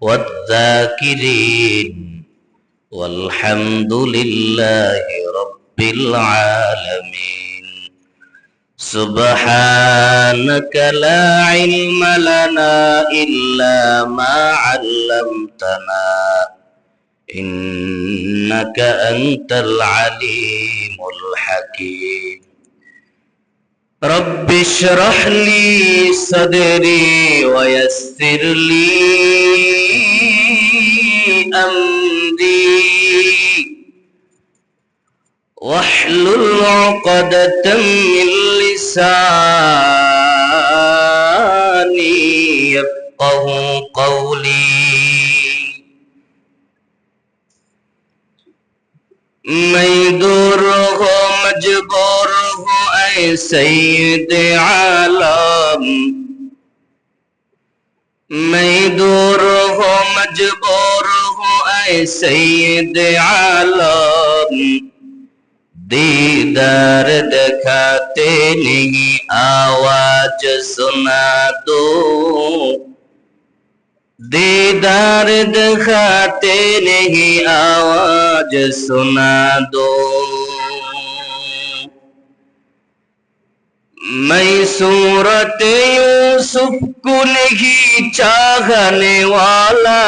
والذاكرين والحمد لله رب العالمين سبحانك لا علم لنا إلا ما علمتنا إنك أنت العليم الحكيم رب اشرح لي صدري ويسر لي أمري واحلل عقدة من لساني يفقه قولي मैं दूर हो मजबूर हूँ ऐ सैयद आलम मैं दूर हो मजबूर हूँ ऐ सैयद आलम दीदार दिखाते नहीं आवाज सुना दो दीदार दिखाते नहीं आवाज सुना दो मैं सूरत यूसुफ को नहीं चाहने वाला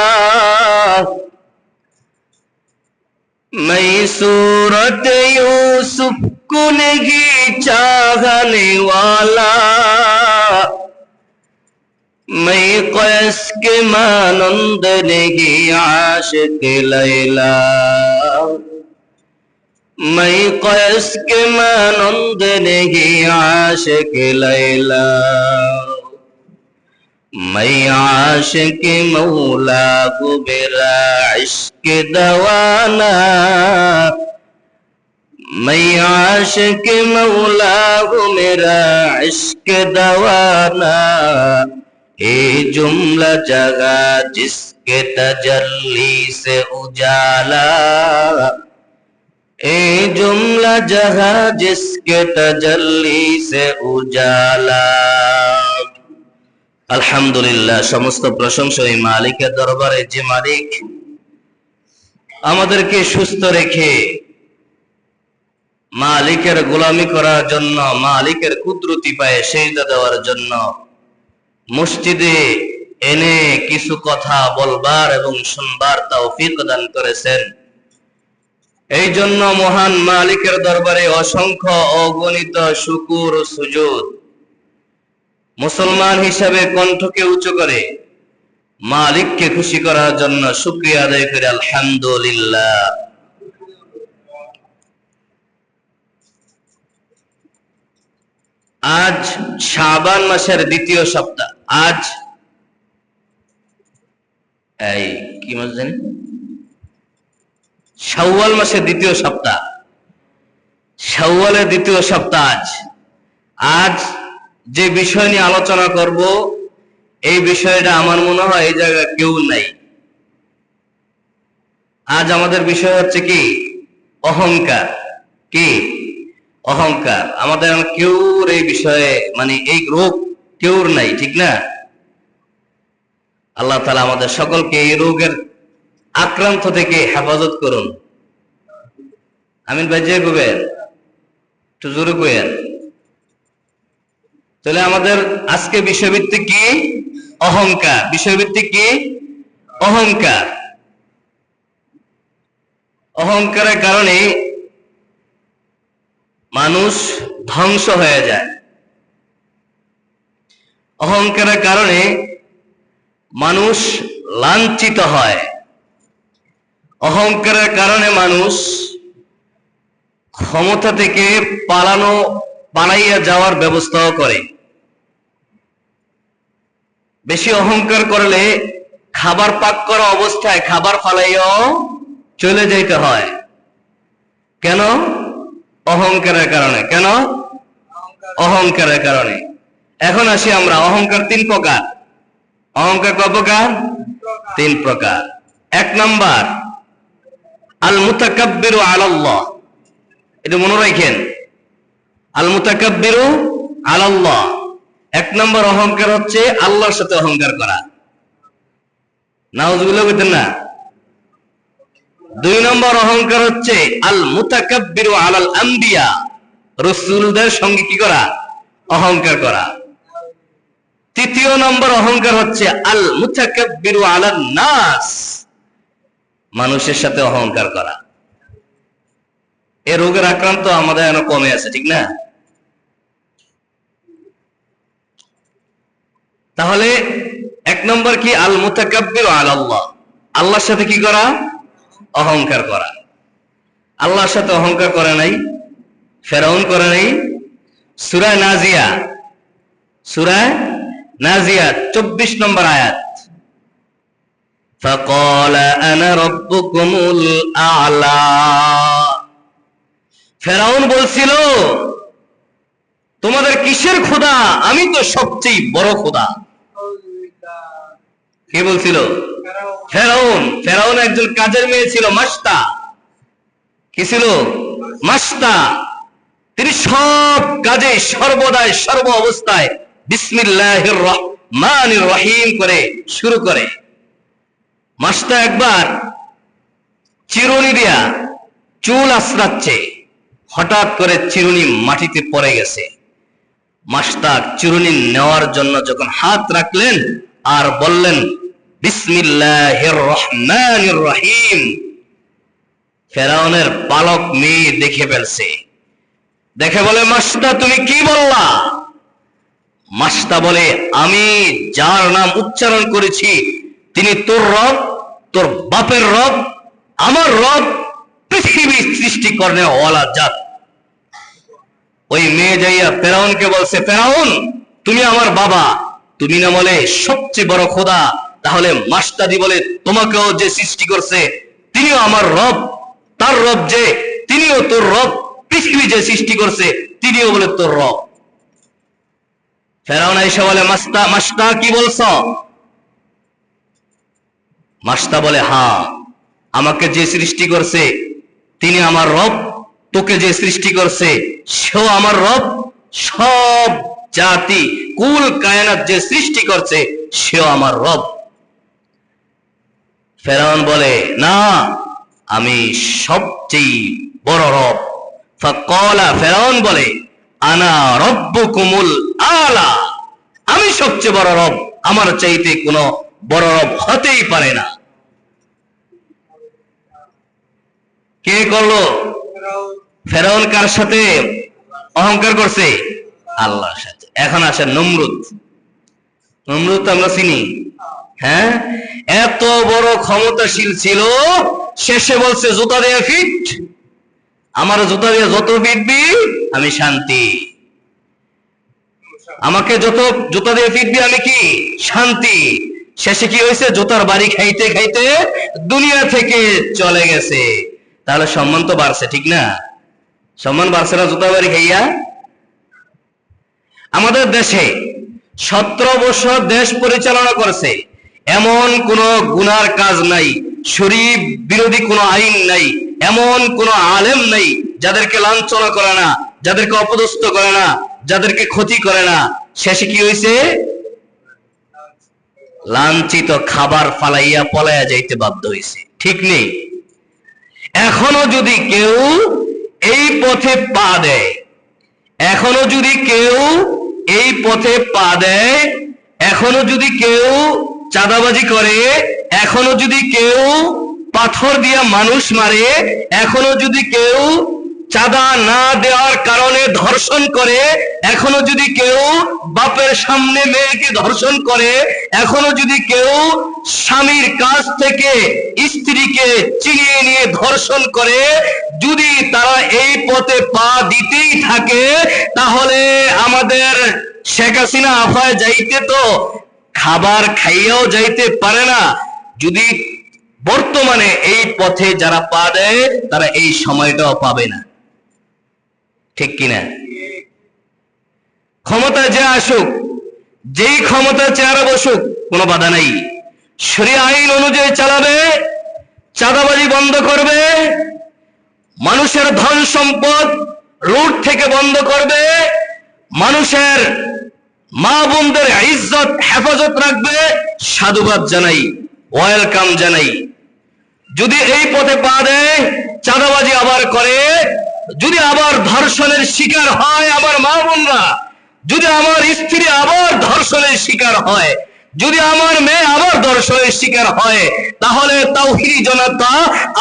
मैं सूरत यूसुफ को नहीं चाहने वाला मैं कैस के मानंद नहीं आशिक लैला मैं कैस के मानंद नहीं आशिक लैला मैं आशिक मौला को मेरा इश्क दवाना मैं आशिक मौला को मेरा इश्क दवाना ए जुमला जगह जिसके तजल्ली से उजाला ए जुमला जगह जिसके तजल्ली से उजाला আলহামদুলিল্লাহ সমস্ত প্রশংসা ওই মালিকের দরবারে যে মালিক আমাদেরকে সুস্থ রেখে মালিকের গোলামি করার জন্য মালিকের কুদরতি পায়ে সিজদা দেওয়ার জন্য মসজিদে এনে কিছু কথা বলবার এবং শুনবার তৌফিক দান করেছেন এই জন্য মহান মালিকের দরবারে অসংখ্য অগণিত শুকর ও সুজুদ মুসলমান হিসাবে কণ্ঠকে উঁচু করে মালিককে খুশি করার জন্য শুকরিয়া আদায় করে আলহামদুলিল্লাহ আজ শাবান মাসের দ্বিতীয় সপ্তাহ আজ এই কি মাস জানি শাওয়াল মাসের দ্বিতীয় সপ্তাহ শাওয়ালের দ্বিতীয় সপ্তাহ আজ যে বিষয় নিয়ে আলোচনা করব এই বিষয়টা আমার মনে হয় এই জায়গায় কেউ নাই আজ আমাদের বিষয় হচ্ছে কি অহংকার কি অহংকার আমাদের কেউ এই বিষয়ে মানে এই রোগ কেউ নাই ঠিক না আল্লাহ তাআলা আমাদের সকলকে এই রোগের আক্রান্ত থেকে হেফাজত করুন আমিন ভাই যে কবেন একটু জোরে কইেন তাহলে আমাদের আজকে বিষয়ভিত্তিক কি অহংকার বিষয়ভিত্তিক কি অহংকার অহংকারের কারণে মানুষ ধ্বংস হয়ে যায় অহংকারের কারণে মানুষ লাঞ্ছিত হয় অহংকারের কারণে মানুষ ক্ষমতা থেকে পালাইয়া যাওয়ার ব্যবস্থাও করে বেশি অহংকার করলে খাবার পাক করা অবস্থায় খাবার ফালাইয়াও চলে যেতে হয় কেন অহংকারের কারণে কেন অহংকারের কারণে এখন আসি আমরা অহংকার তিন প্রকার অহংকার কয় প্রকার তিন প্রকার এক নাম্বার আল মুতাকাব্বিরু আলাল্লাহ এটা মনে রাখেন আল মুতাকাব্বিরু আলাল্লাহ এক নম্বর অহংকার হচ্ছে আল্লাহর সাথে অহংকার করা নাউজুবিল্লাহ কইতেন না। 2 নম্বর অহংকার হচ্ছে আল মুতাকাব্বিরু আলাল আম্বিয়া, রাসূলদের সঙ্গে কি করা? অহংকার করা। 3 নম্বর অহংকার হচ্ছে আল মুতাকাব্বিরু আলান নাস, মানুষের সাথে অহংকার করা। এই রোগের আক্রান্ত আমাদের এখনো কমে আছে, ঠিক না? তাহলে 1 নম্বর কি? আল মুতাকাব্বিরু আলাল্লাহ, আল্লাহর সাথে কি করা? অহংকার করা। আল্লাহর সাথে অহংকার করে নাই, ফেরাউন করে নাই। সূরা নাজিয়া, সূরা নাজিয়া 24 নম্বর আয়াত, ফাকালা আনা রাব্বুকুমুল আ'লা। ফেরাউন বলছিল তোমাদের কিসের খোদা? আমি তো সবচেয়ে বড় খোদা। কে বলছিল? ফেরাউন। ফেরাউন একজন কাজের মেয়ে ছিল, মাস্তা। কি ছিল? মাস্তা। তিনি সব কাজে সর্বদাই সর্ব অবস্থায় বিসমিল্লাহির রহমানির রহিম করে শুরু করে। মাস্তা একবার চিরুনি দিয়া চুল আঁচড়াচ্ছে, হঠাৎ করে চিরুনি মাটিতে পড়ে গেছে। মাস্তা চিরুনি নেওয়ার জন্য যখন হাত রাখলেন আর বললেন বিসমিল্লাহির রহমানির রহিম, ফেরাউনের বালক মেয়ে দেখে ফেলছে। দেখে বলে, মাস্তা তুমি কি বললা? মাস্তা বলে, আমি যার নাম উচ্চারণ করেছি তিনি তোর রব, তোর বাপের রব, আমার রব, পৃথিবী সৃষ্টি করনে ওয়ালা জাত। ওই মেয়ে যাইয়া ফেরাউনকে বলছে, ফেরাউন তুমি আমার বাবা, তুমি না বলে সবচেয়ে বড় খোদা, তাহলে মাস্তাদি বলে তোমাকেও যে সৃষ্টি করছে তিনিও আমার রব, তার রব যে তিনিও তোর রব, পৃথিবী যে সৃষ্টি করছে তিনিও বলে তোর রব। ফেরাউন এসে বলে, মাস্তা মাস্তা কি বলছো? মাস্তা বলে, হ্যাঁ, আমাকে যে সৃষ্টি করছে তিনি আমার রব, তোকে যে সৃষ্টি করছে সেও আমার রব, সব জাতি কুল কায়নাত যে সৃষ্টি করছে সেও আমার রব। ফেরাউন বলে, না, আমি সবচেয়ে বড় রব। ফাকালা, ফেরাউন বলে, আনা রব্বুকুমুল আলা, আমি সবচেয়ে বড় রব, আমার চাইতে কোনো বড় রব হতেই পারে না। কে করলো? ফেরাউন কার সাথে অহংকার করছে? আল্লাহর সাথে। এখন আসে নমরুদ। নমরুদ আমরা চিনি, হ্যাঁ? এত বড় ক্ষমতাশীল ছিল, শেষে বলছে জুতা দিয়ে ফিট, আমার জুতা দিয়ে যত ফিটবি আমি শান্তি, আমাকে যত জুতা দিয়ে ফিটবি আমি কি শান্তি। শেষে কি হয়েছে? জুতার বাড়ি খাইতে খাইতে দুনিয়া থেকে চলে গেছে। তাহলে সম্মান তো বাড়ছে, ঠিক না? সম্মান বাড়ছে না জুতা বাড়ি খাইয়া? আমাদের দেশে 17 বছর দেশ পরিচালনা করছে, এমন কোন গুনার কাজ নাই, শরীয়ত বিরোধী কোন আইন নাই, এমন কোন আলেম নাই যাদেরকে লাঞ্ছনা করে না, যাদেরকে অপদস্থ করে না, যাদেরকে ক্ষতি করে না। শেষে কি হয়েছে? লাঞ্ছিত খাবার ফালাইয়া পলাইয়া যাইতে বাধ্য হয়েছে, ঠিক নেই? এখনো যদি কেউ এই পথে পা দেয়, এখনো যদি কেউ এই পথে পা দেয়, এখনো যদি কেউ চাঁদাবাজি করে, এখনো যদি কেউ পাথর দিয়া মানুষ মারে, এখনো যদি কেউ চাঁদা না দেওয়ার কারণে ধর্ষণ করে, এখনো যদি কেউ বাপের সামনে মেয়েকে ধর্ষণ করে, এখনো যদি কেউ স্বামীর কাছ থেকে স্ত্রীকে চিনিয়ে নিয়ে ধর্ষণ করে, যদি তারা এই পথে পা দিতেই থাকে, তাহলে আমাদের শেখ হাসিনা আফায় যাইতে তো খাবার খাইয়াও যাইতে পারে না। যদি বর্তমানে এই পথে যারা পা দেয় তারা এই সময়টাও পাবে না, ঠিক কিনা? ক্ষমতা যে আসুক, যেই ক্ষমতা চেয়ারে বসুক, কোনো বাধা নাই, শরিয়া আইন অনুযায়ী চালাবে, চাঁদাবাজি বন্ধ করবে, মানুষের ধন সম্পদ লুট থেকে বন্ধ করবে, মানুষের মা বোনদের ইজ্জত হেফাজত রাখবে। সাধুবাদ জানাই ওয়েলকাম জানাই। যদি এই পথে পা দেয়, চাঁদাবাজি আবার করে, যদি আবার ধর্ষণের শিকার হয় আমার মা বোনরা, যদি আমার স্ত্রী আবার ধর্ষণের শিকার হয়, যদি আমার মেয়ে আবার ধর্ষণের শিকার হয়, তাহলে তাওহীদি জনতা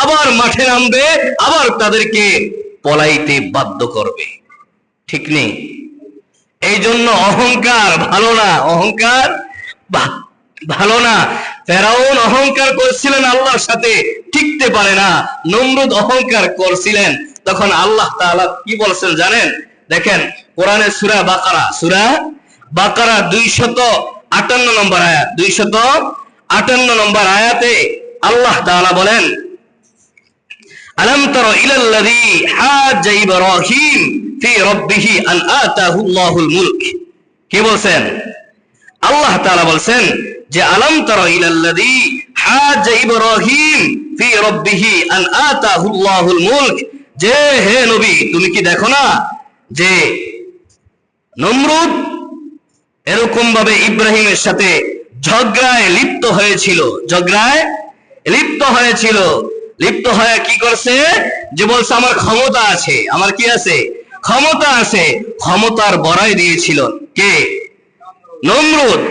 আবার মাঠে নামবে, আবার তাদেরকে পলাইতে বাধ্য করবে। ঠিক নেই? এই জন্য অহংকার ভালো না, অহংকার ভালো না। ফেরাউন অহংকার করছিলেন আল্লাহর সাথে, টিকতে পারে না। নমরুদ অহংকার করছিলেন, তখন আল্লাহ তাআলা কি বলছেন জানেন? দেখেন কোরআনের সূরা বাকারা 258 নম্বর আয়াত, 258 নম্বর আয়াতে আল্লাহ তাআলা বলেন, আলাম তারা ইলাল্লাযী হাজ্জা ইব্রাহিম ফি রাব্বিহি আন আতাহুল্লাহুল মুলক। কি বলছেন? আল্লাহ তাআলা বলছেন যে আলাম তারা ইলাল্লাযী হাজ্জা ইব্রাহিম ফি রাব্বিহি আন আতাহুল্লাহুল মুলক, যে হে নবী তুমি কি দেখো না যে নমরুদ এরকম ভাবে ইব্রাহিমের সাথে ঝগড়ায় লিপ্ত হয়েছিল, লিপ্ত হয়ে কি করছে? যে বলছে আমার ক্ষমতা আছে, আমার কি আছে? ক্ষমতা আছে। ক্ষমতার বড়াই দিয়েছিল কে? নমরুদ।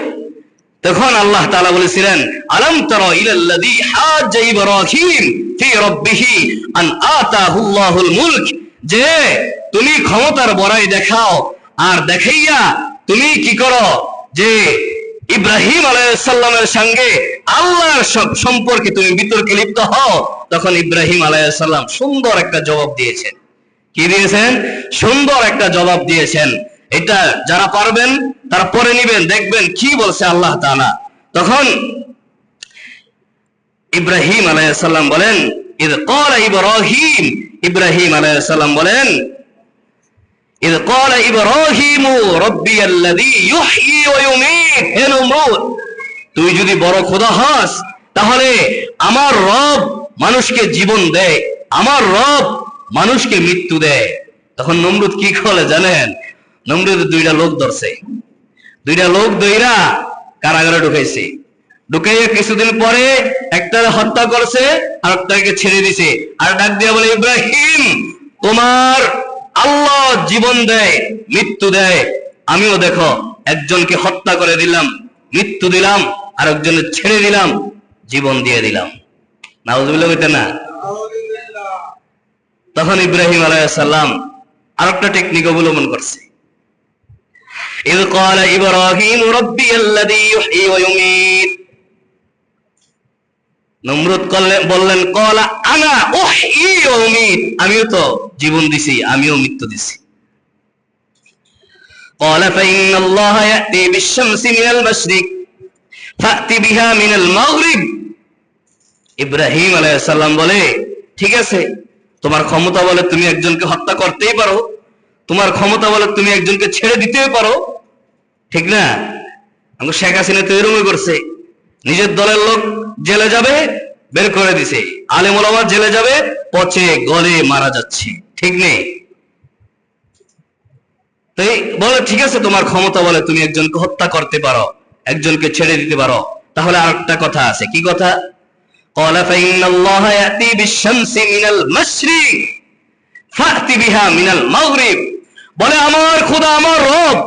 তখন আল্লাহ তাআলা বলেছিলেন আলাম তারা ইলাল্লাযী হাজ্জা ইব্রাহিম ফি রাব্বিহি আন আতাহুল্লাহুল মুলক, যে তুমি ক্ষমতার বড়াই দেখাও, আর দেখাইয়া তুমি কি করো যে ইব্রাহিম আলাইহিস সালামের সঙ্গে আল্লাহর সম্পর্কে তুমি বিতর্কে লিপ্ত হও। তখন ইব্রাহিম আলাইহিস সালাম সুন্দর একটা জবাব দিয়েছেন। কি দিয়েছেন? সুন্দর একটা জবাব দিয়েছেন। এটা যারা পারবেন তারা পড়ে নেবেন, দেখবেন কি বলছে আল্লাহ তাআলা। তখন ইব্রাহিম আলাইহিস সালাম বলেন, ইদ ক্বালা ইব্রাহিম, ইব্রাহিম আলাইহিস সালাম বলেন, ইদ ক্বালা ইব্রাহিম রাব্বিয়াল্লাযী ইউহয়ী ওয়া ইউমীত। হে নমরুদ, তুই যদি বড় খোদা হস, তাহলে আমার রব মানুষকে জীবন দেয়, আমার রব মানুষকে মৃত্যু দেয়। তখন নমরুদ কি করে জানেন? নমরুদ দুইটা লোক ধরছে, দুইটা লোক ধইরা কারাগারে ঢুকাইছে। ঢুকাইয়া কিছুদিন পরে একটা হত্যা করছে, আর একটাকে ছেড়ে দিছে। আর ডাক দিয়া বলে, ইব্রাহিম তোমার আল্লাহ জীবন দেয়, মৃত্যু দেয়, আমিও দেখো একজনকে হত্যা করে দিলাম, মৃত্যু দিলাম, আর একজনের ছেড়ে দিলাম, জীবন দিয়ে দিলাম। নাউযুবিল্লাহ বলতে না? তখন ইব্রাহিম আলাইহিস সালাম আরেকটা টেকনিক অবলম্বন করছে। ইয ক্বালা ইব্রাহিম রাব্বিয়াল্লাযী ইউহয়ী ওয়া ইউমীত। নমরুদ বললেন, ক্বালা আনা উহয়ী ওয়া উমীত, আমিও তো জীবন দিছি, আমিও মৃত্যু দিছি। ক্বালা ফাইন্নাল্লাহা ইয়াতি বিশ-শামসি মিনাল মাশরিক ফাতি বিহা মিনাল মাগরিব। ইব্রাহিম আলাইহিস সালাম বলে, ঠিক আছে, তোমার ক্ষমতা বলে তুমি একজনকে হত্যা করতেই পারো, তোমার ক্ষমতা বলে তুমি একজনকে ছেড়ে দিতেই পারো, ঠিক না? আমাকে শেখ হাসিনা তো এরকমই করছে। নিজের দলের লোক জেলে যাবে, বের করে দিছে। আলেম ওলামা জেলে যাবে, পচে গলে মারা যাচ্ছে, ঠিক নেই? তাই বলে ঠিক আছে, তোমার ক্ষমতা বলে তুমি একজনকে হত্যা করতে পারো, একজনকে ছেড়ে দিতে পারো। তাহলে আরেকটা কথা আছে, কি কথা? ক্বালা ফাইন্নাল্লাহা ইয়াতি বিশ-শামসি মিনাল মাশরিক ফাতি বিহা মিনাল মাগরিব। বলে আমার খোদা, আমার রব,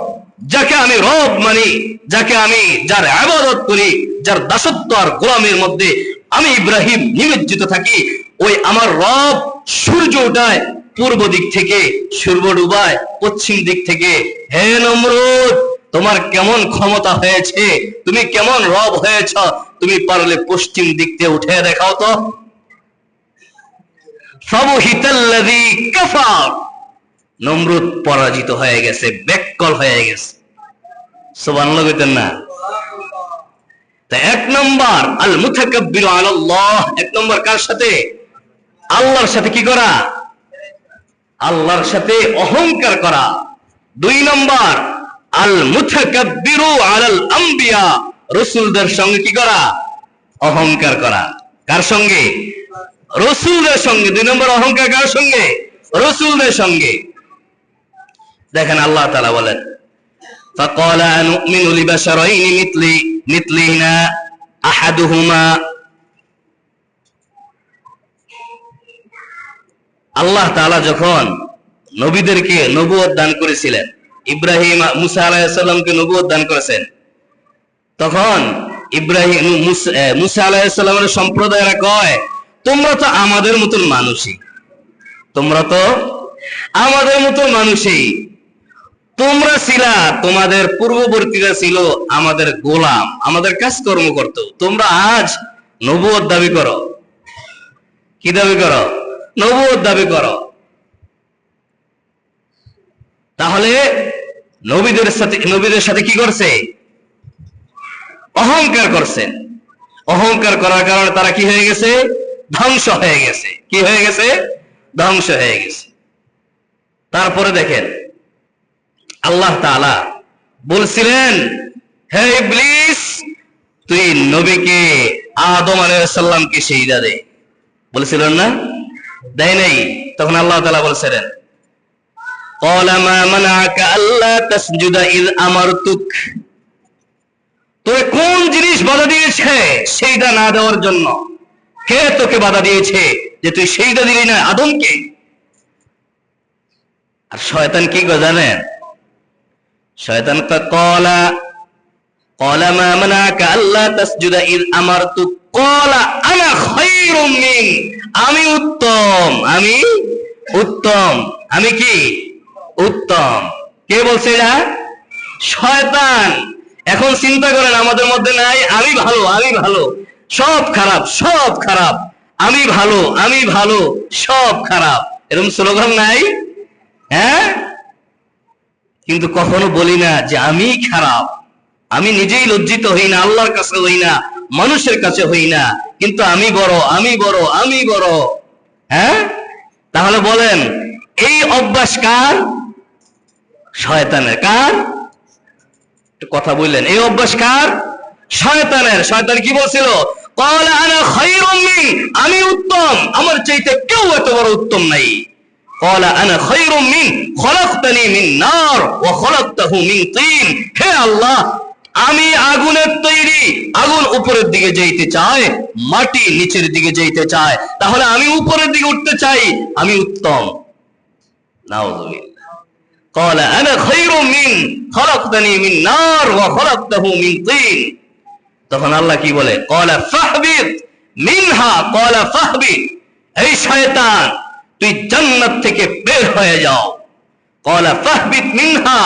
যাকে আমি রব মানি, যাকে আমি যার ইবাদত করি, যার দাসত্ব আর গোলামের মধ্যে আমি ইব্রাহিম নিমজ্জিত থাকি, ওই আমার রব সূর্য ওঠায় পূর্ব দিক থেকে, সূর্য ডুবায় পশ্চিম দিক থেকে। হে নমরুদ, তোমার কেমন ক্ষমতা হয়েছে, তুমি কেমন রব হয়েছ, তুমি পারলে পশ্চিম দিক থেকে উঠে দেখাও তো। ফাবহিতাল্লাযী কাফার, নমরুদ পরাজিত হয়ে গেছে, বেকল হয়ে গেছে। সুবহানাল্লাহ বলতেন না? তাই এক নম্বর আল মুতাকাব্বিরু আলাল্লাহ, এক নম্বর কার সাথে? আল্লাহর সাথে কি করা? আল্লাহর সাথে অহংকার করা। দুই নম্বর আল মুতাকাব্বিরু আলাল আম্বিয়া, রাসূলদের সঙ্গে কি করা? অহংকার করা। কার সঙ্গে? রাসূলদের সঙ্গে। দুই নম্বর অহংকার কার সঙ্গে? রাসূলদের সঙ্গে। দেখেন আল্লাহ তাআলা বলেন, ফাকালা নুমিনু লিবাশারাইনি মিথলিনা আহাদুহুমা আল্লাহ তাআলা যখন নবীদেরকে নবুয়ত দান করেছিলেন, ইব্রাহিম মুসা আলাইহিস সালামকে নবুয়ত দান করেছেন, তখন ইব্রাহিম মুসা আলাইহিস সালামের সম্প্রদায়রা কয়, তোমরা তো আমাদের মতন মানুষই, তোমরা তো আমাদের মতো মানুষই, তোমরা ছিলা, তোমাদের পূর্ববর্তীরা ছিল আমাদের গোলাম, আমাদের কাজকর্ম করত, তোমরা আজ নবুয়ত দাবি করো। কি দাবি করো? নবুয়ত দাবি করো। তাহলে নবীদের সাথে কি করছে? অহংকার করছেন। অহংকার করার কারণে তারা কি হয়ে গেছে? ধ্বংস হয়ে গেছে। কি হয়ে গেছে? ধ্বংস হয়ে গেছে। তারপরে দেখেন, আল্লাহ তাআলা বলছিলেন, হে ইবলিস, তুই নবীকে আদম আলাইহিস সালামকে সিজদা দে, বলেছিলেন না? দেয় নাই। তখন আল্লাহ তাআলা বলছিলেন, ক্বালা মা মানাআকা আল্লা তাসজুদা ইয আমারতুক, তোকে কোন জিনিস বাধা দিয়েছে সিজদা না দেওয়ার জন্য? কে তোকে বাধা দিয়েছে যে তুই সিজদা দিলি না আদমকে? আর শয়তান কি করে জানেন? শয়তান ক্বালা মা মানাআকা আল্লা তাসজুদা ইয আমারতুক ক্বালা আনা খায়রুম মিন, আমি উত্তম, আমি উত্তম। আমি কি? উত্তম। কে বলছে এটা? শয়তান। এখন চিন্তা করেন, আমাদের মধ্যে নাই আমি ভালো, আমি ভালো, সব খারাপ, সব খারাপ, আমি ভালো, আমি ভালো, সব খারাপ, এরকম স্লোগান নাই? হ্যাঁ, কিন্তু কখনো বলি না যে আমি খারাপ। আমি নিজেই লজ্জিত হই না, আল্লাহর কাছে হই না, মানুষের কাছে হই না, কিন্তু আমি বড়, আমি বড়, আমি বড়। হ্যাঁ, তাহলে বলেন এই অভ্যাস কার? শয়তানের। কার? কথা বললেন, এই অভ্যাস কার? শয়তানের। শয়তান কি বলছিল? ক্বালা আনা খায়রুম মিন, আমি উত্তম, আমার চাইতে কেউ এত বড় উত্তম নাই। ক্বালা আনা খায়রুম মিন খলাকতানি মিন নার ওয়া খলাকতাহু মিন তিন, হে আল্লাহ, আমি আগুনের তৈরি, আগুন উপরের দিকে যেতে চায়, মাটি নিচের দিকে যেতে চায়, তাহলে আমি উপরের দিকে উঠতে চাই, আমি উত্তম। নাউযুবিল্লাহ। ক্বালা আনা খায়রুম মিন খলাকতানি মিন নার ওয়া খলাকতাহু মিন তিন। তখন আল্লাহ কি বলে? ক্বালা ফাহবিত মিনহা, ক্বালা ফাহবিত, এই শয়তান তুই জান্নাত থেকে বের হয়ে যাও। ক্বালা ফাহবিত মিনহা,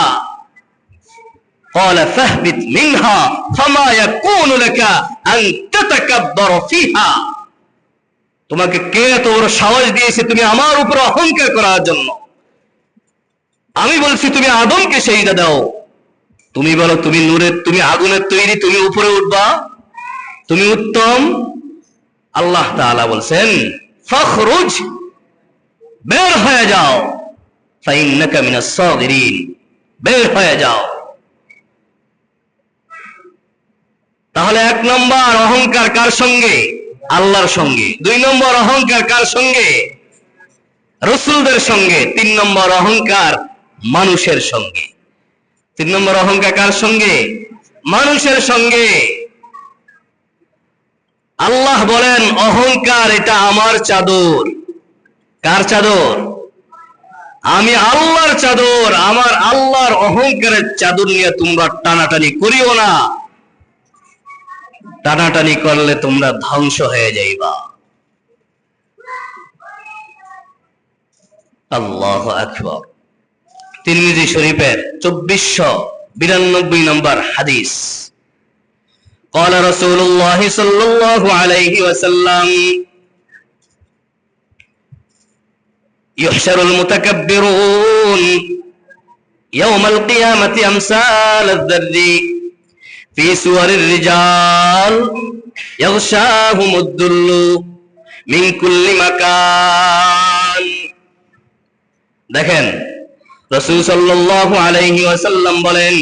ক্বালা ফাহবিত মিনহা ফামা ইয়াকুনু লাকা আন তাতাকাব্বারা ফিহা, তোমাকে কে এত বড় সাহস দিয়েছে তুমি আমার উপর অহংকার করার জন্য? আমি বলছি তুমি আদমকে সিজদা দাও, তুমি বলো তুমি নূরের, তুমি আগুনের তৈরি, তুমি উপরে উঠবা, তুমি উত্তম। আল্লাহ তাআলা বলছেন ফাখরুজ, বের হয়ে যাও, ফাইন্নাকা মিনাস সাগিরিন, বের হয়ে যাও। তাহলে এক নম্বর অহংকার কার সঙ্গে? আল্লাহর সঙ্গে। দুই নম্বর অহংকার কার সঙ্গে? রাসূলদের সঙ্গে। তিন নম্বর অহংকার মানুষের সঙ্গে। তিন নম্বর অহংকার কার সঙ্গে? মানুষের সঙ্গে। আল্লাহ বলেন অহংকার এটা আমার চাদর। কার চাদর? আমি আল্লাহর চাদর। আমার আল্লাহর অহংকারের চাদর নিয়ে তোমরা টানাটানি করিও না, টানাটানি করলে তোমরা ধ্বংস হয়ে যাইবা। আল্লাহু আকবার। তিরমিজি শরীফের 2492 নম্বর হাদিস। قال رسول الله صلى الله عليه وسلم يحشر المتكبرون يوم القيامة أمثال الذر في صور الرجال يغشاهم الذل من كل مكان। দেখেন রাসূল সাল্লাল্লাহু আলাইহি ওয়াসাল্লাম বলেন,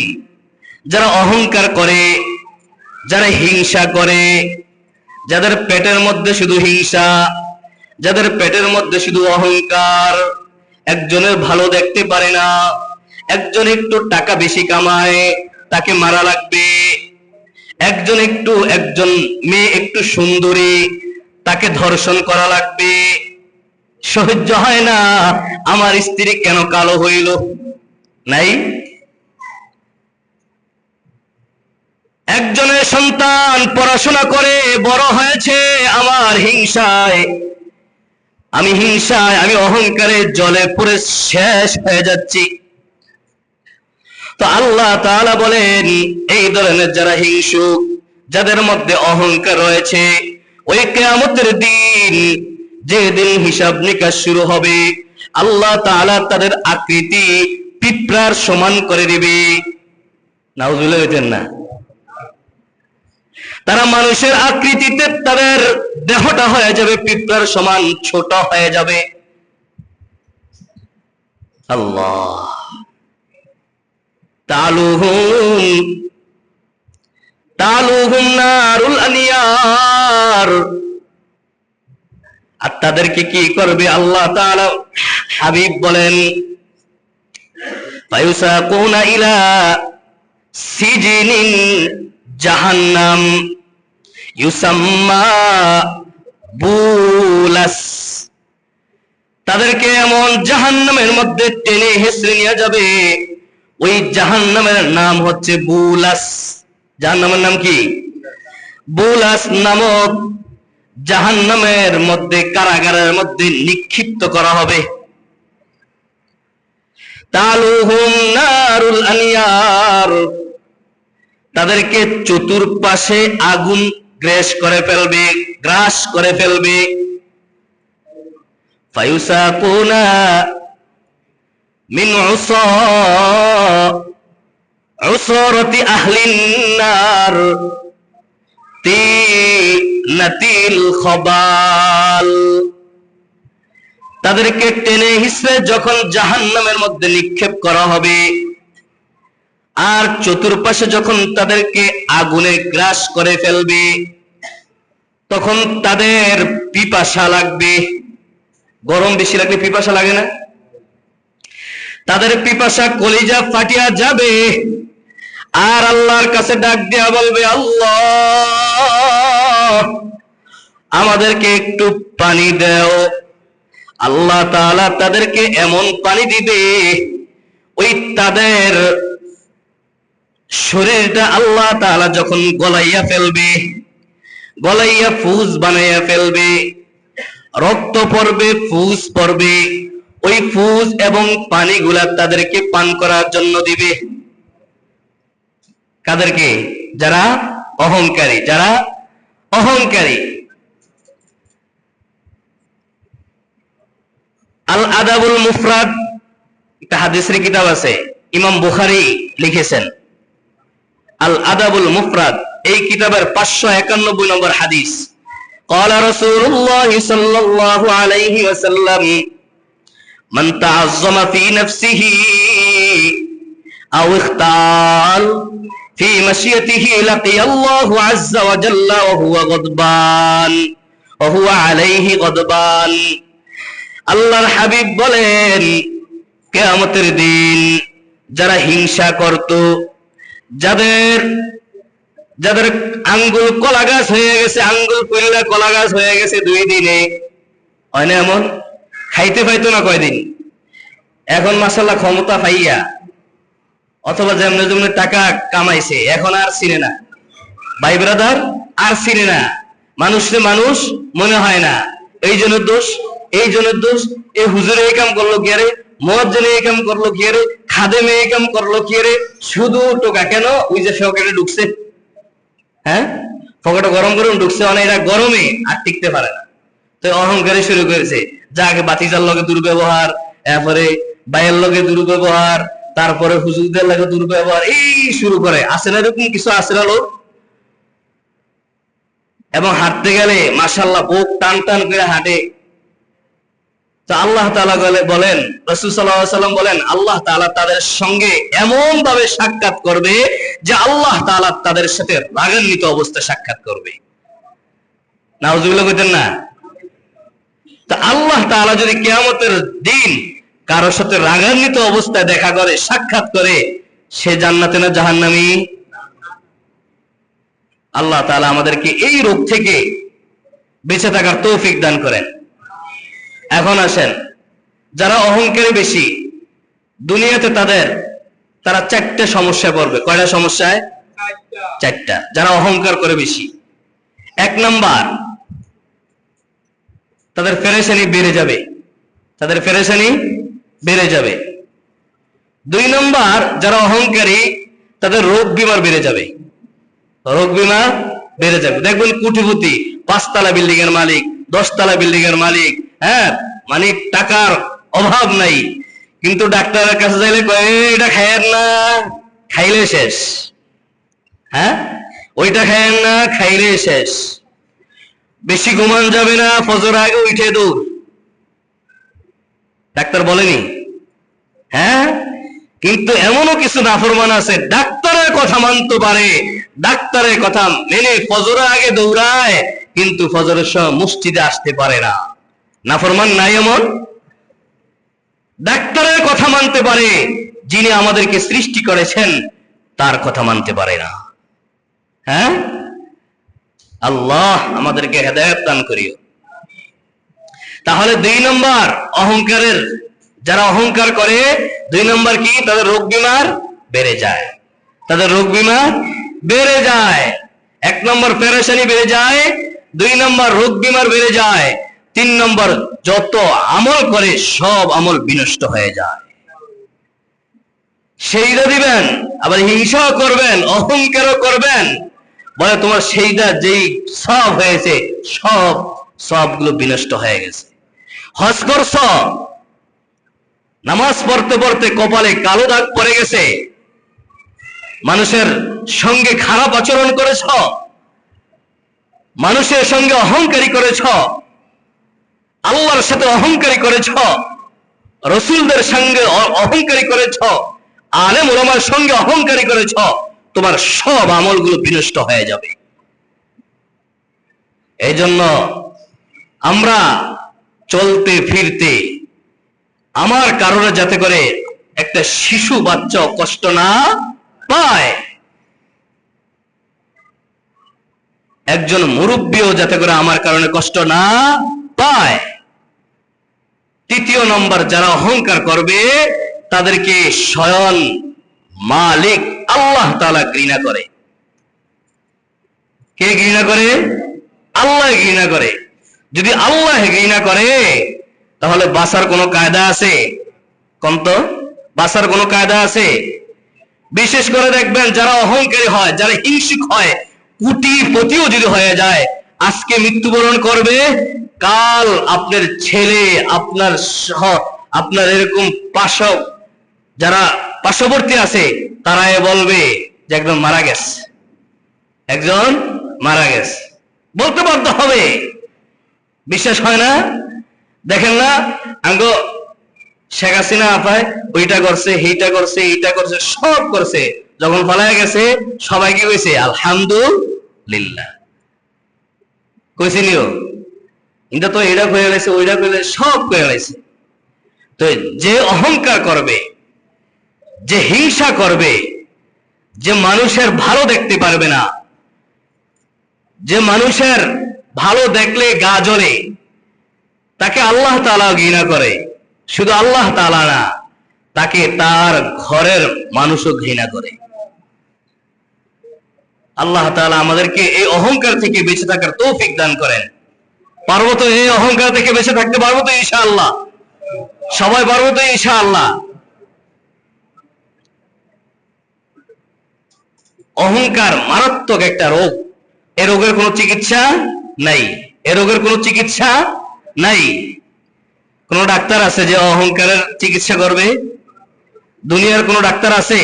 যারা অহংকার করে, যারা হিংসা করে, যাদের পেটের মধ্যে শুধু হিংসা, যাদের পেটের মধ্যে শুধু অহংকার, একজনের ভালো দেখতে পারে না, একজন একটু টাকা বেশি কামায় তাকে মারা লাগবে, একজন মেয়ে একটু সুন্দরী তাকে ধর্ষণ করা লাগবে, সহ্য হয় না আমার স্ত্রী কেন কালো হইল। নাই? একজনের সন্তান পড়াশোনা করে বড় হয়েছে, আমার হিংসায়, আমি অহংকারে জলে পুড়ে শেষ হয়ে যাচ্ছি। তো আল্লাহ তাআলা বলেন, এই ধরনের যারা হিংসুক, যাদের মধ্যে অহংকার রয়েছে, ওই কিয়ামতের দিন, যেদিন হিসাব নিকাশ শুরু হবে, আল্লাহ তাআলা তাদের আকৃতি পিঁপড়ার সমান করে দিবে। নাউজুবিল্লাহ বলতেন না? তারা মানুষের আকৃতিতে তাদের দেহটা হয়ে যাবে পিঁপড়ার সমান ছোট হয়ে যাবে। আল্লাহ তালুহুম নারুল আনিয়ার। আর তাদেরকে কি করবে আল্লাহ তাআলা হাবিব বলেন, ফায়ুসাকুনা ইলা সিজিনিন জাহান্নাম ইউসাম্মা বুলাস। তাদেরকে এমন জাহান্নামের মধ্যে টেনে হেঁচড়ে নিয়ে যাবে, ওই জাহান্নামের নাম হচ্ছে বুলাস। জাহান্নামের নাম কি? বুলাস নামক জাহান্নামের মধ্যে, কারাগারের মধ্যে নিক্ষিপ্ত করা হবে। তালুহুম নারুল আনিয়ার। তাদেরকে চতুর্পাশে আগুন গ্রাস করে ফেলবে। ফায়ুসাকুনা মিন উসারাতি আহলিন নার তিনাতিল খবাল। তাদেরকে টেনে হিঁচড়ে যখন জাহান্নামের মধ্যে নিক্ষেপ করা হবে, আর চতুর্পাশে যখন তাদেরকে আগুনে গ্রাস করে ফেলবে, তখন তাদের পিপাসা লাগবে। গরম বেশি লাগলে পিপাসা লাগে না? তাদের পিপাসা কলিজা ফাটিয়া যাবে, আর আল্লাহর কাছে ডাক দিয়া বলবে, আল্লাহ আমাদেরকে একটু পানি দাও। আল্লাহ তাআলা তাদেরকে এমন পানি দিবে, ওই তাদের শরীরটা আল্লাহ তাআলা যখন গলাইয়া ফেলবে, গলাইয়া ফুজ বানাইয়া ফেলবে, রক্ত পড়বে, ফুজ পড়বে, ওই ফুজ এবং পানিগুলা তাদেরকে পান করার জন্য দিবে। কাদেরকে? যারা অহংকারী। আল আদাবুল মুফরাদ একটা হাদিসের কিতাব আছে, ইমাম বুখারী লিখেছেন। আল আদাবুল মুফরাদ এই কিতাবের 591 নম্বর হাদিস। ক্বালা রাসূলুল্লাহ সাল্লাল্লাহু আলাইহি ওয়াসাল্লাম, মান তাআজ্জামা ফি নাফসিহি আও ইখতাল ফি মাশিয়াতিহি লাকিয়াল্লাহু আযজা ওয়া জাল্লা ওয়া হুয়া আলাইহি গদবান। আল্লাহর হাবিব বলেন, কিয়ামতের দিন যারা হিংসা করত, যাদের আঙ্গুল কলা গাছ হয়ে গেছে, আঙ্গুল পইল্লা কলা গাছ হয়ে গেছে 2 দিনে, হয় না এমন? খাইতে পাইতো না কয়দিন, এখন মাশাআল্লাহ ক্ষমতা পাইয়া অথবা যেমনে যেমনে টাকা কামাইছে, এখন আর চিনে না ভাই ব্রাদার, আর চিনে না মানুষে মানুষ মনে হয় না। এই জনের দোষ, এই হুজুরে এই কাম করলো কি রে, মুয়াজ্জিন এই কাম করলো কি রে, খাদেম এই কাম করলো কি রে, শুধু টোকা কেন? ওই যে পকেটে ঢুকছে, হ্যাঁ পকেটে গরম করে ঢুকছে, অনেক এরা গরমে আর টিকতে পারে না, তো অহংকারে শুরু করেছে। যাকে বাতিজার লগে দুর্ব্যবহার, এরপরে ভাইয়ের লগে দুর্ব্যবহার, তারপরে হুজুরদের লগে দুর্ব্যবহার, এই শুরু করে। আসে না এরকম কিছু? আসে না লোক? এবং হাঁটতে গেলে মাশাআল্লাহ বুক টান টান করে হাঁটে। তো আল্লাহ তাআলা বলেন, রাসূল সাল্লাল্লাহু আলাইহি ওয়াসাল্লাম বলেন, আল্লাহ তাআলা তাদের সঙ্গে এমন ভাবে সাক্ষাৎ করবে যে আল্লাহ তাআলা তাদের সাথে রাগান্বিত অবস্থায় সাক্ষাৎ করবে। নাউজুবিল্লাহ কইতেন না? তো আল্লাহ তাআলা যদি কিয়ামতের দিন কারো সাথে রাগান্বিত অবস্থায় দেখা করে, সাক্ষাৎ করে, সে জান্নাতে না জাহান্নামী? আল্লাহ তাআলা আমাদেরকে এই রোগ থেকে বেঁচে থাকার তৌফিক দান করেন। এখন আসেন, যারা অহংকারী বেশি দুনিয়াতে তারা 4টে সমস্যায় পড়বে। কয়টা সমস্যায়? 4টা। যারা অহংকার করে বেশি, 1 নাম্বার, তাদের পেরেশানি বেড়ে যাবে, তাদের পেরেশানি বেড়ে যাবে। 2 নাম্বার, যারা অহংকারী তাদের রোগ বিমার বেড়ে যাবে, রোগ বিমার বেড়ে যাবে। দেখবেন কোটিপতি, 5 তলা বিল্ডিং এর মালিক, 10 তলা বিল্ডিং এর মালিক, হ্যাঁ, মানে টাকার অভাব নাই, কিন্তু ডাক্তারের কাছে যাইলে কয় এটা খায়েন না, খাইলে শেষ। হ্যাঁ, ওইটা খায়েন না, খাইলে শেষ। বেশি ঘুমান যাবে না, ফজর আগে উঠে দৌড়। ডাক্তার বলেনি? হ্যাঁ, কিন্তু এমনও কিছু নাফরমান আছে ডাক্তারের কথা মানতে পারে, ডাক্তারের কথা মেনে ফজরের আগে দৌড়ায়, কিন্তু ফজরের সময় মসজিদে আসতে পারে না। নাফরমান নাই এমন? ডাক্তারের কথা মানতে পারে, যিনি আমাদেরকে সৃষ্টি করেছেন তার কথা মানতে পারে না। হ্যাঁ, আল্লাহ আমাদেরকে হেদায়েত দান করিও। তাহলে 2 নম্বর অহংকারের, যারা অহংকার করে 2 নম্বর কি? তাদের রোগ বিমার বেড়ে যায়, তাদের রোগ বিমার বেড়ে যায়। 1 নম্বর পেরেশানি বেড়ে যায়, 2 নম্বর রোগ বিমার বেড়ে যায়, 3 নম্বর যত আমল করে সব আমল বিনষ্ট হয়ে যায়। সেইদা দিবেন, আবার হিংসাও করবেন, অহংকারও করবেন, বলে তোমার সেইদা যেই সব হয়েছে সবগুলো বিনষ্ট হয়ে গেছে। হজ করছ, নামাজ পড়তে পড়তে কপালে কালো দাগ পড়ে গেছে, মানুষের সঙ্গে খারাপ আচরণ করেছ, মানুষের সঙ্গে অহংকারী করেছ, আল্লাহর সাথে অহংকারী করেছ, রসুলদের সঙ্গে অহংকারী করেছ, আলেম ওলামার সঙ্গে অহংকারী করেছ, তোমার সব আমলগুলো বিনষ্ট হয়ে যাবে। এই জন্য আমরা চলতে ফিরতে আমার কারণে যাতে করে একটা শিশু বাচ্চা কষ্ট না পায়, একজন মুরব্বীও যাতে করে আমার কারণে কষ্ট না পায়। 3য় নম্বর, যারা অহংকার করবে তাদেরকে স্বয়ং মালিক আল্লাহ তাআলা ঘৃণা করে। কে ঘৃণা করে? আল্লাহ ঘৃণা করে। যদি আল্লাহ ঘৃণা করে তাহলে বাঁচার কোনো কায়দা আছে? কোন তো বাঁচার কোনো কায়দা আছে? বিশেষ করে দেখবেন যারা অহংকারী হয়, যারা হিংসুক হয়, কোটিপতিও যদি হয়ে যায়, আজকে মৃত্যুবরণ করবে, কাল আপনার ছেলে, আপনার আপনার এরকম যারা পার্শ্ববর্তী আছে তারা বলবে যে একজন মারা গেছে, একজন মারা গেছে, বলতে বাধ্য হবে। বিশ্বাস হয় না? দেখেন না, আঙ্গো শেখ হাসিনা আপায় ওইটা করছে, এইটা করছে, এইটা করছে, সব করছে, যখন পালায় গেছে সবাই কি কইছে? আলহামদুলিল্লাহ কইছে নিও, এটা তো এটা কয়ে গেছে, ওইটা কয়ে সব কয়ে গেছে। তো যে অহংকার করবে, যে হিংসা করবে, যে মানুষের ভালো দেখতে পারবে না, যে মানুষের ভালো দেখলে গা জ্বলে, তাকে আল্লাহ তাআলা ঘৃণা করে। শুধু আল্লাহ তাআলা না, তাকে তার ঘরের মানুষও ঘৃণা করে। আল্লাহ তাআলা আমাদেরকে এই অহংকার থেকে বেঁচে থাকার তৌফিক দান করেন। পারবো তো? এই অহংকার থেকে বেঁচে থাকতে পারবো তো ইনশাআল্লাহ? সবাই পারবো তো ইনশাআল্লাহ? অহংকার মারাত্মক একটা রোগ, এ রোগের কোনো চিকিৎসা নাই, এ রোগের কোনো চিকিৎসা নাই। কোন ডাক্তার আছে যে অহংকারের চিকিৎসা করবে? দুনিয়ার কোন ডাক্তার আছে?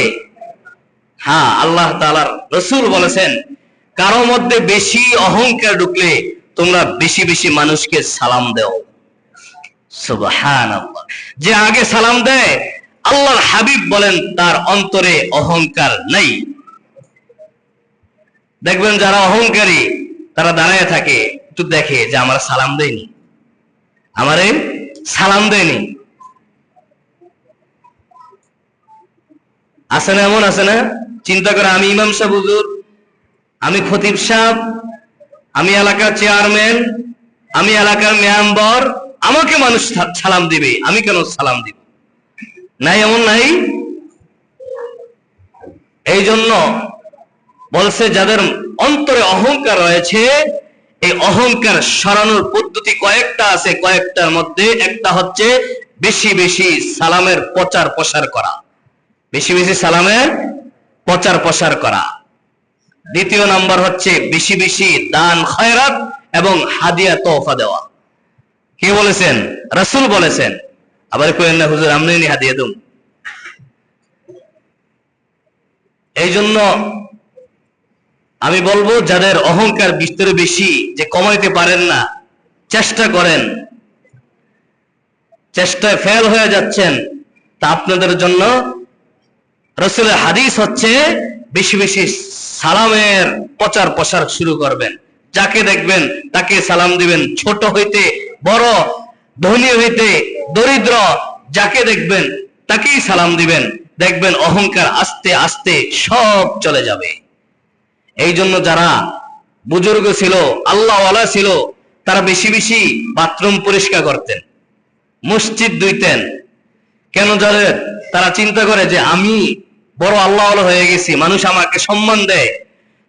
হ্যাঁ, আল্লাহ তাআলার রাসূল বলেছেন, কারো মধ্যে বেশি অহংকার ঢুকলে তোমরা বেশি বেশি মানুষকে সালাম দাও। সুবহানাল্লাহ। যে আগে সালাম দেয়, আল্লাহর হাবিব বলেন তার অন্তরে অহংকার নাই। দেখবেন যারা অহংকারী তারা দাঁড়ায় থাকে, একটু দেখে যে আমার সালাম দেয়নি, আমারে সালাম দেয়নি। আছে না এমন? আছে না? চিন্তা করে, আমি ইমাম সাহেব হুজুর, আমি খতিব সাহেব, আমি এলাকার চেয়ারম্যান, আমি এলাকার মেম্বার, আমাকে মানুষ সালাম দিবে, আমি কেন সালাম দিব? নাই, এমন নাই। এই জন্য বলছে যাদের অন্তরে অহংকার রয়েছে, এই অহংকার সরানোর পদ্ধতি কয়েকটা আছে। কয়েকটার মধ্যে একটা হচ্ছে বেশি বেশি সালামের প্রচার প্রসার করা, বেশি বেশি সালামের প্রচার প্রসার করা। দ্বিতীয় নাম্বার হচ্ছে বেশি বেশি দান খয়রাত এবং হাদিয়া তোহফা দেওয়া। কে বলেছেন? রাসূল বলেছেন। আবার কইেন না হুজুর আমনে নি হাদিয়া দেব। এই জন্য আমি বলবো যাদের অহংকার ভিতরে বেশি, যে কমাইতে পারেন না, চেষ্টা করেন, চেষ্টায় ফেল হয়ে যাচ্ছেন, তা আপনাদের জন্য রাসূলের হাদিস হচ্ছে বেশি বেশি সালামের প্রচার প্রসার শুরু করবেন। যাকে দেখবেন তাকে সালাম দিবেন, ছোট হইতে বড়, ধনী হইতে দরিদ্র, যাকে দেখবেন তাকেই সালাম দিবেন। দেখবেন অহংকার আস্তে আস্তে সব চলে যাবে। এই জন্য যারা বুজুর্গ ছিল, আল্লাহওয়ালা ছিল, তারা বেশি বেশি বাথরুম পরিষ্কার করতেন, মসজিদ ধুইতেন। কেন জানেন? তারা চিন্তা করে যে আমি বড় আল্লাহওয়ালা হয়ে গেছি, মানুষ আমাকে সম্মান দেয়,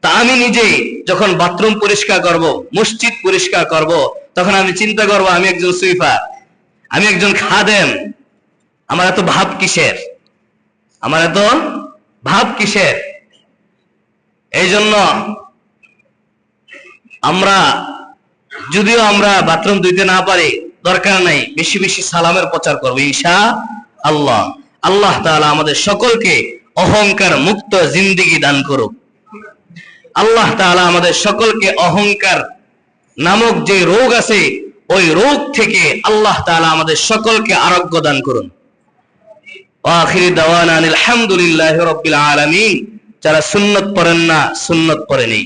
তা আমি নিজেই যখন বাথরুম পরিষ্কার করব, মসজিদ পরিষ্কার করব, তখন আমি চিন্তা করব আমি একজন সুইপার, আমি একজন খাদেম, আমার এত ভাব কিসের, আমার এত ভাব কিসের? এই জন্য আমরা যদিও আমরা বাথরুম ধুইতে না পারি, দরকার নাই, বেশি বেশি সালামের প্রচার করবো ইনশাআল্লাহ। আল্লাহ তাআলা আমাদের সকলকে অহংকার মুক্ত জিন্দেগি দান করুক। আল্লাহ তাআলা আমাদের সকলকে অহংকার নামক যে রোগ আছে, ওই রোগ থেকে আল্লাহ তাআলা আমাদের সকলকে আরোগ্য দান করুন। আখিরি দাওয়ানা আলহামদুলিল্লাহি রাব্বিল আলামিন। যারা সুন্নত পড়েন না, সুন্নত পড়ে নেই।